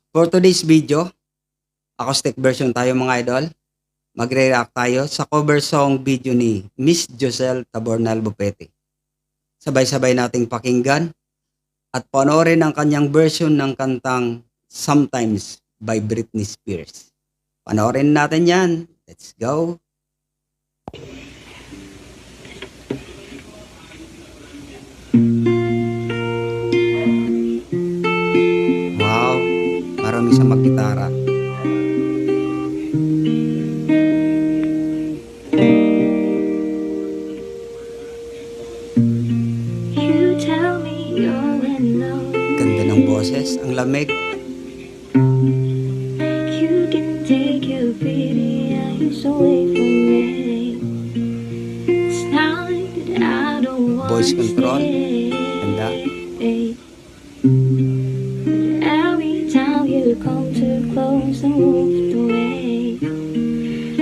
For today's video, acoustic version tayo mga idol. Magre-react tayo sa cover song video ni Miss Josel Tabornal Bupete. Sabay-sabay nating pakinggan at panoorin ang kanyang version ng kantang Sometimes by Britney Spears. Panoorin natin yan. Let's go! Wow, marami sa magitara. Ganda ng boses, ang lamig. You can take your pretty eyes away from me. It's not that I don't want Voice to control. stay. Ganda. But every time you come too close and moved away,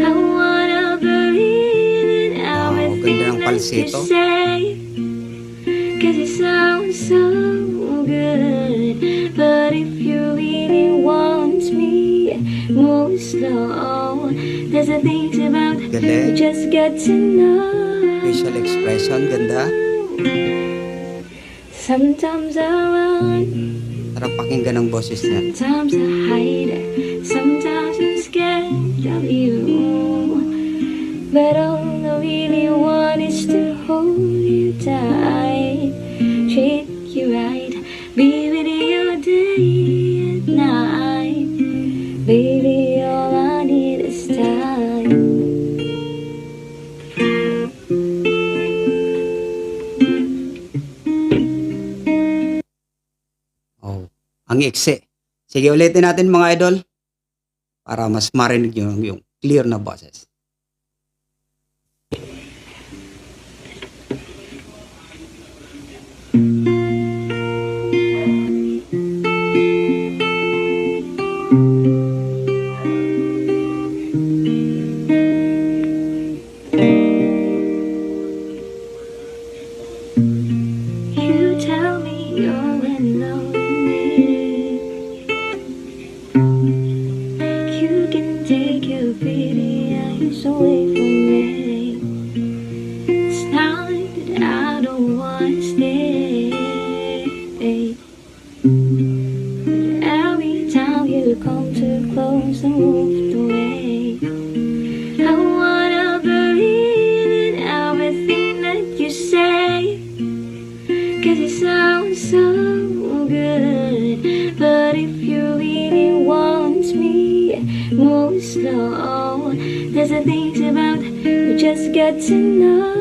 I wanna believe in Wow, ganda ng everything that you falsetto. say. 'Cause it sounds so good. But if you really want me, move slow. There's a things about you Galing. just get to know. Facial expression, ganda. Sometimes I run, Sarap pakinggan ang boses niya. sometimes I hide, sometimes I'm scared of you. But all I really want is to hold you tight, treat you right, be with you day and night. Baby, all I need is time. Oh, ang iksi. Sige, ulitin natin mga idol para mas marinig nyo yung clear na boses. You tell me you're in love with me. You can take your pretty eyes away from me. It's not that I don't want to stay. But every time you come too close and moved away, I wanna believe in everything that you say. 'Cause it sounds so good. But if you really want me, move slow. There's a things about you just get to know.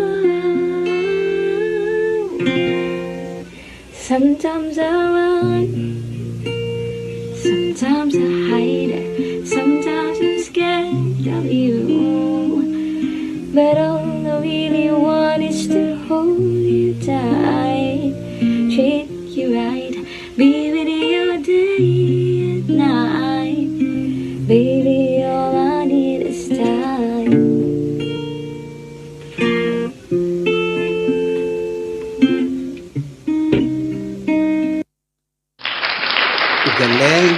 Sometimes I run, sometimes I hide, sometimes I'm scared of you. But all I really want is to hold you tight, treat you right, be with you day and night. Baby, all I need is time. Galing.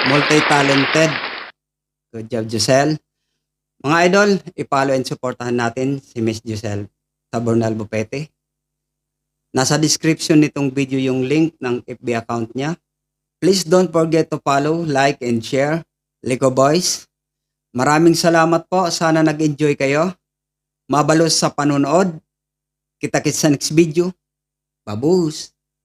Multi-talented. Good job, Josel. Mga idol, i-follow and supportahan natin si Miss Josel Tabornal Bupete. Nasa description nitong video yung link ng FB account niya. Please don't forget to follow, like, and share. Lico Boys, maraming salamat po. Sana nag-enjoy kayo. Mabalos sa panonood. Kita-kits sa next video. Babus!